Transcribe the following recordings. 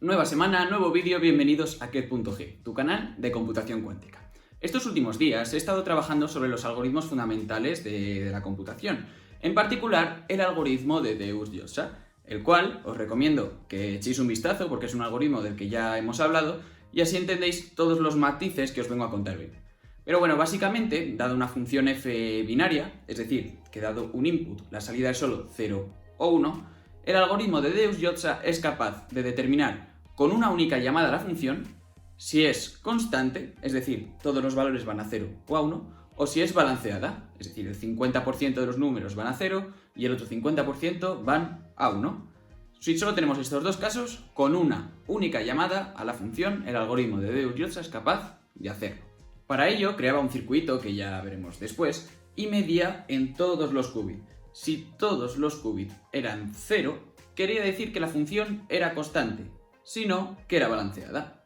Nueva semana, nuevo vídeo, bienvenidos a Ket.g, tu canal de computación cuántica. Estos últimos días he estado trabajando sobre los algoritmos fundamentales de la computación, en particular el algoritmo de Deutsch-Joza, el cual os recomiendo que echéis un vistazo porque es un algoritmo del que ya hemos hablado y así entendéis todos los matices que os vengo a contar hoy. Pero bueno, básicamente, dado una función f binaria, es decir, que dado un input la salida es solo 0 o 1, el algoritmo de Deutsch-Joza es capaz de determinar con una única llamada a la función si es constante, es decir, todos los valores van a 0 o a 1, o si es balanceada, es decir, el 50% de los números van a 0 y el otro 50% van a 1. Si solo tenemos estos dos casos, con una única llamada a la función, el algoritmo de Deutsch-Joza es capaz de hacerlo. Para ello, creaba un circuito, que ya veremos después, y medía en todos los qubits. Si todos los qubits eran 0, quería decir que la función era constante, si no, que era balanceada.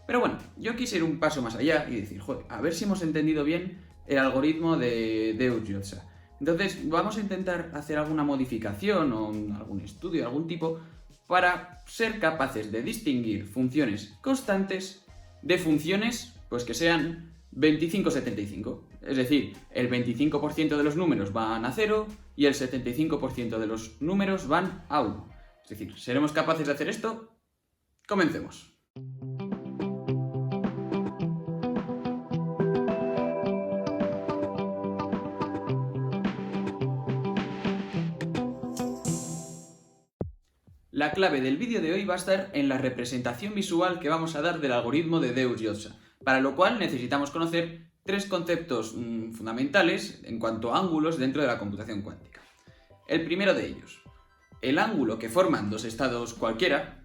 Pero bueno, yo quise ir un paso más allá y decir, joder, a ver si hemos entendido bien el algoritmo de Deutsch-Joza. Entonces, vamos a intentar hacer alguna modificación o algún estudio de algún tipo para ser capaces de distinguir funciones constantes de funciones pues que sean 25-75. Es decir, el 25% de los números van a 0 y el 75% de los números van a 1. Es decir, ¿seremos capaces de hacer esto? Comencemos. La clave del vídeo de hoy va a estar en la representación visual que vamos a dar del algoritmo de Deutsch-Joza, para lo cual necesitamos conocer tres conceptos fundamentales en cuanto a ángulos dentro de la computación cuántica. El primero de ellos, el ángulo que forman dos estados cualquiera,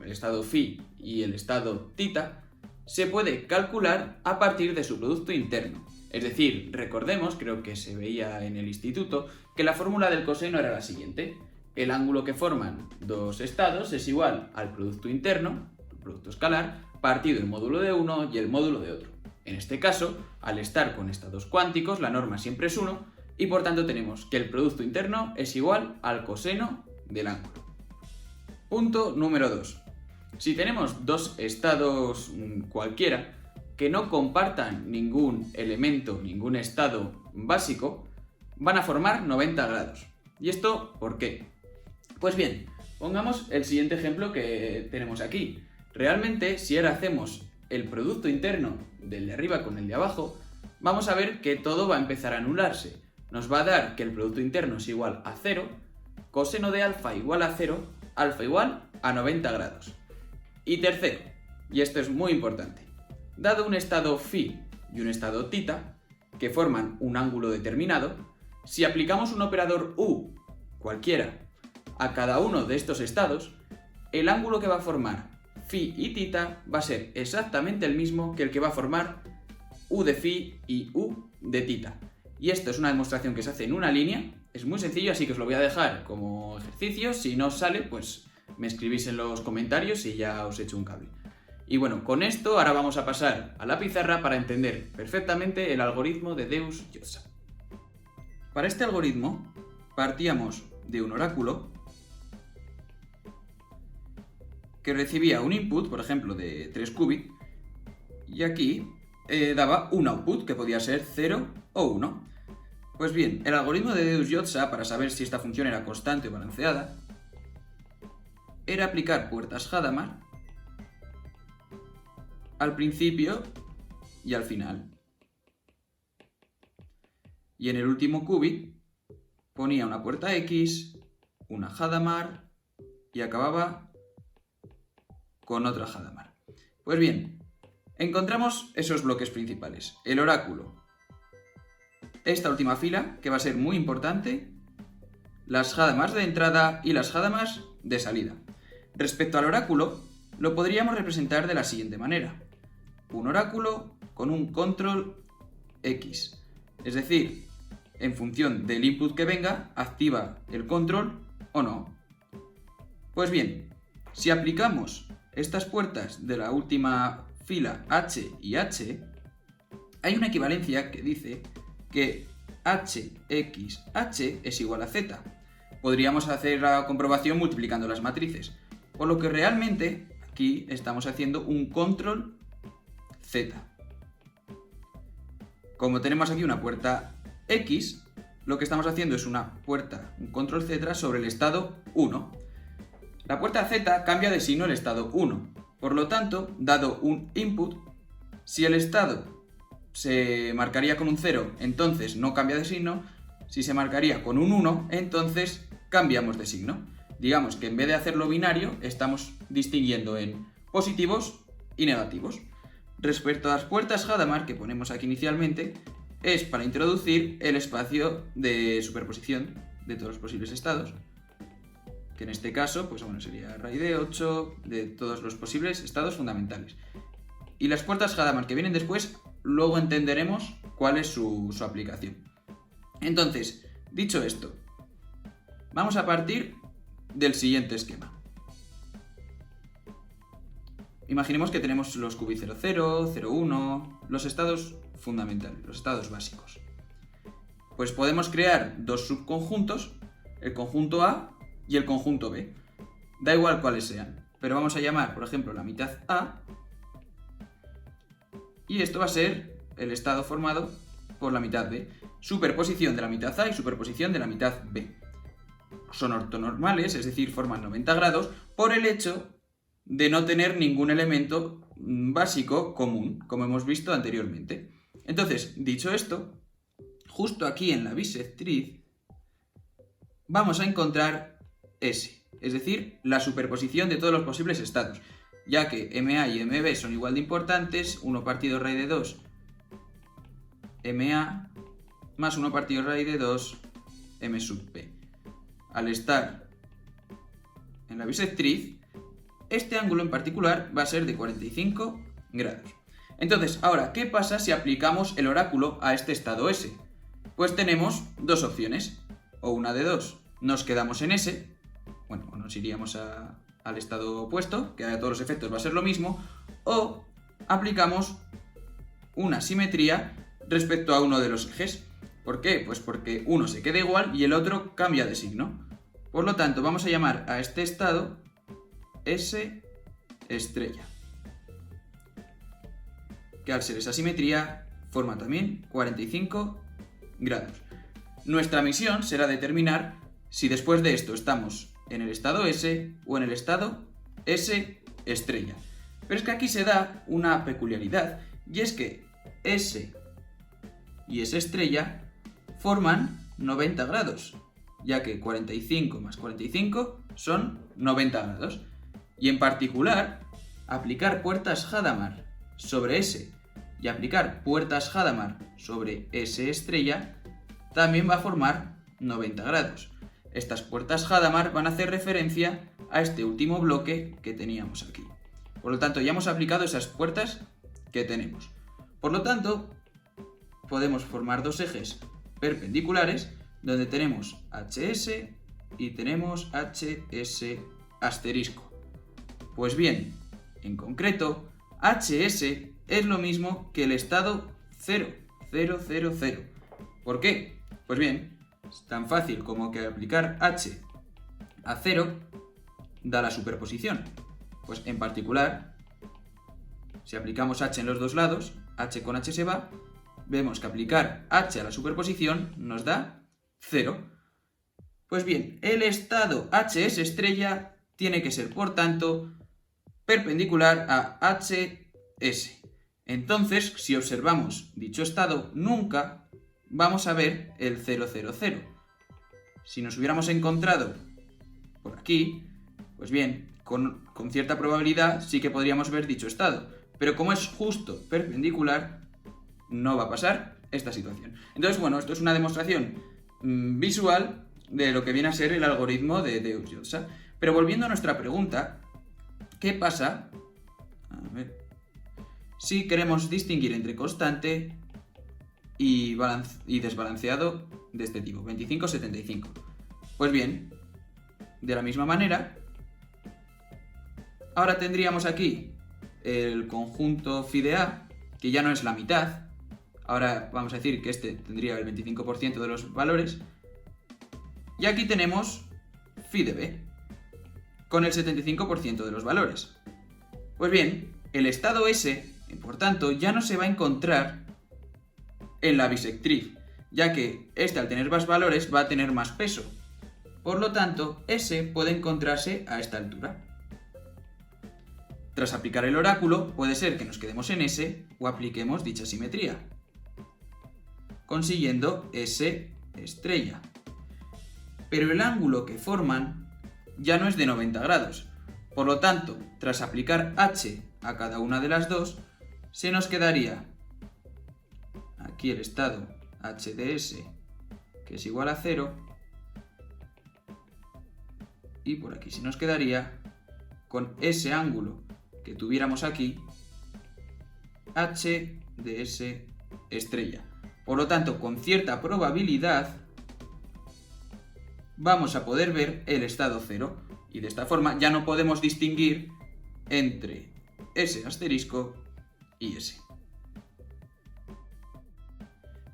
el estado phi y el estado tita, se puede calcular a partir de su producto interno. Es decir, recordemos, creo que se veía en el instituto, que la fórmula del coseno era la siguiente. El ángulo que forman dos estados es igual al producto interno, el producto escalar, partido el módulo de uno y el módulo de otro. En este caso, al estar con estados cuánticos, la norma siempre es 1 y por tanto tenemos que el producto interno es igual al coseno del ángulo. Punto número 2. Si tenemos dos estados cualquiera que no compartan ningún elemento, ningún estado básico, van a formar 90 grados. ¿Y esto por qué? Pues bien, pongamos el siguiente ejemplo que tenemos aquí. Realmente, si ahora hacemos el producto interno del de arriba con el de abajo, vamos a ver que todo va a empezar a anularse. Nos va a dar que el producto interno es igual a 0, coseno de alfa igual a 0, alfa igual a 90 grados. Y tercero, y esto es muy importante, dado un estado phi y un estado tita, que forman un ángulo determinado, si aplicamos un operador u, cualquiera, a cada uno de estos estados, el ángulo que va a formar phi y tita va a ser exactamente el mismo que el que va a formar u de phi y u de tita. Y esto es una demostración que se hace en una línea, es muy sencillo, así que os lo voy a dejar como ejercicio. Si no os sale, pues me escribís en los comentarios y ya os echo un cable. Y bueno, con esto ahora vamos a pasar a la pizarra para entender perfectamente el algoritmo de Deutsch-Joza. Para este algoritmo partíamos de un oráculo que recibía un input, por ejemplo, de 3 qubits, y aquí daba un output, que podía ser 0 o 1. Pues bien, el algoritmo de Deutsch-Joza, para saber si esta función era constante o balanceada, era aplicar puertas Hadamard al principio y al final. Y en el último qubit ponía una puerta X, una Hadamard y acababa con otra Hadamard. Pues bien, encontramos esos bloques principales. El oráculo, esta última fila, que va a ser muy importante, las Hadamards de entrada y las Hadamards de salida. Respecto al oráculo, lo podríamos representar de la siguiente manera. Un oráculo con un control X. Es decir, en función del input que venga, activa el control o no. Pues bien, si aplicamos estas puertas de la última fila H y H, hay una equivalencia que dice que HXH es igual a Z. Podríamos hacer la comprobación multiplicando las matrices, por lo que realmente aquí estamos haciendo un control Z. Como tenemos aquí una puerta X, lo que estamos haciendo es un control Z sobre el estado 1. La puerta Z cambia de signo el estado 1. Por lo tanto, dado un input, si el estado se marcaría con un 0, entonces no cambia de signo. Si se marcaría con un 1, entonces cambiamos de signo. Digamos que en vez de hacerlo binario, estamos distinguiendo en positivos y negativos. Respecto a las puertas Hadamard que ponemos aquí inicialmente, es para introducir el espacio de superposición de todos los posibles estados, que en este caso, pues bueno, sería raíz de 8 de todos los posibles estados fundamentales. Y las puertas Hadamard que vienen después, luego entenderemos cuál es su aplicación. Entonces, dicho esto, vamos a partir del siguiente esquema. Imaginemos que tenemos los cubi 00, 01, los estados fundamentales, los estados básicos. Pues podemos crear dos subconjuntos, el conjunto A y el conjunto B. Da igual cuáles sean, pero vamos a llamar, por ejemplo, la mitad A, y esto va a ser el estado formado por la mitad B. Superposición de la mitad A y superposición de la mitad B. Son ortonormales, es decir, forman 90 grados, por el hecho de no tener ningún elemento básico común, como hemos visto anteriormente. Entonces, dicho esto, justo aquí en la bisectriz vamos a encontrar S, es decir, la superposición de todos los posibles estados, ya que MA y MB son igual de importantes, 1 partido raíz de 2 MA más 1 partido raíz de 2 M sub B. Al estar en la bisectriz, este ángulo en particular va a ser de 45 grados. Entonces, ahora, ¿qué pasa si aplicamos el oráculo a este estado S? Pues tenemos dos opciones, o una de dos. Nos quedamos en S, bueno, o nos iríamos al estado opuesto, que a todos los efectos va a ser lo mismo, o aplicamos una simetría respecto a uno de los ejes. ¿Por qué? Pues porque uno se queda igual y el otro cambia de signo. Por lo tanto, vamos a llamar a este estado S estrella, que al ser esa simetría forma también 45 grados. Nuestra misión será determinar si después de esto estamos en el estado S o en el estado S estrella. Pero es que aquí se da una peculiaridad, y es que S y S estrella forman 90 grados, ya que 45 más 45 son 90 grados. Y en particular, aplicar puertas Hadamard sobre S y aplicar puertas Hadamard sobre S estrella también va a formar 90 grados. Estas puertas Hadamard van a hacer referencia a este último bloque que teníamos aquí. Por lo tanto, ya hemos aplicado esas puertas que tenemos. Por lo tanto, podemos formar dos ejes perpendiculares donde tenemos HS y tenemos HS asterisco. Pues bien, en concreto, HS es lo mismo que el estado 0, 0, 0, 0. ¿Por qué? Pues bien, es tan fácil como que aplicar H a 0 da la superposición. Pues en particular, si aplicamos H en los dos lados, H con H se va, vemos que aplicar H a la superposición nos da 0. Pues bien, el estado HS estrella tiene que ser, por tanto, perpendicular a HS. Entonces, si observamos dicho estado, nunca vamos a ver el 0, 0, 0. Si nos hubiéramos encontrado por aquí, pues bien, con cierta probabilidad sí que podríamos ver dicho estado. Pero como es justo perpendicular, no va a pasar esta situación. Entonces, bueno, esto es una demostración visual de lo que viene a ser el algoritmo de Deutsch-Joza. Pero volviendo a nuestra pregunta, ¿qué pasa si queremos distinguir entre constante y desbalanceado de este tipo, 25-75? Pues bien, de la misma manera, ahora tendríamos aquí el conjunto phi de A, que ya no es la mitad. Ahora vamos a decir que este tendría el 25% de los valores. Y aquí tenemos phi de B, con el 75% de los valores. Pues bien, el estado S, por tanto, ya no se va a encontrar en la bisectriz, ya que este al tener más valores va a tener más peso. Por lo tanto, S puede encontrarse a esta altura. Tras aplicar el oráculo, puede ser que nos quedemos en S o apliquemos dicha simetría, consiguiendo S estrella. Pero el ángulo que forman ya no es de 90 grados. Por lo tanto, tras aplicar H a cada una de las dos, se nos quedaría aquí el estado H de S, que es igual a 0, y por aquí se nos quedaría con ese ángulo que tuviéramos aquí, H de S estrella. Por lo tanto, con cierta probabilidad, vamos a poder ver el estado 0. Y de esta forma ya no podemos distinguir entre S asterisco y S.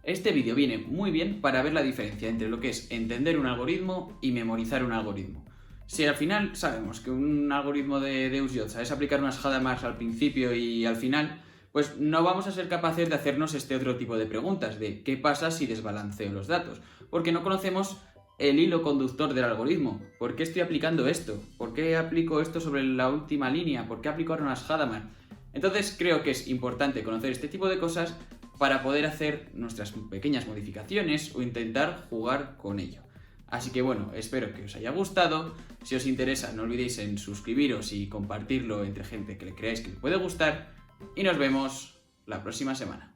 Este vídeo viene muy bien para ver la diferencia entre lo que es entender un algoritmo y memorizar un algoritmo. Si al final sabemos que un algoritmo de Deutsch-Jozsa es aplicar unas Hadamard al principio y al final, pues no vamos a ser capaces de hacernos este otro tipo de preguntas de ¿qué pasa si desbalanceo los datos? Porque no conocemos el hilo conductor del algoritmo. ¿Por qué estoy aplicando esto? ¿Por qué aplico esto sobre la última línea? ¿Por qué aplico ahora unas Hadamard? Entonces creo que es importante conocer este tipo de cosas para poder hacer nuestras pequeñas modificaciones o intentar jugar con ello. Así que bueno, espero que os haya gustado. Si os interesa, no olvidéis en suscribiros y compartirlo entre gente que le creáis que le puede gustar. Y nos vemos la próxima semana.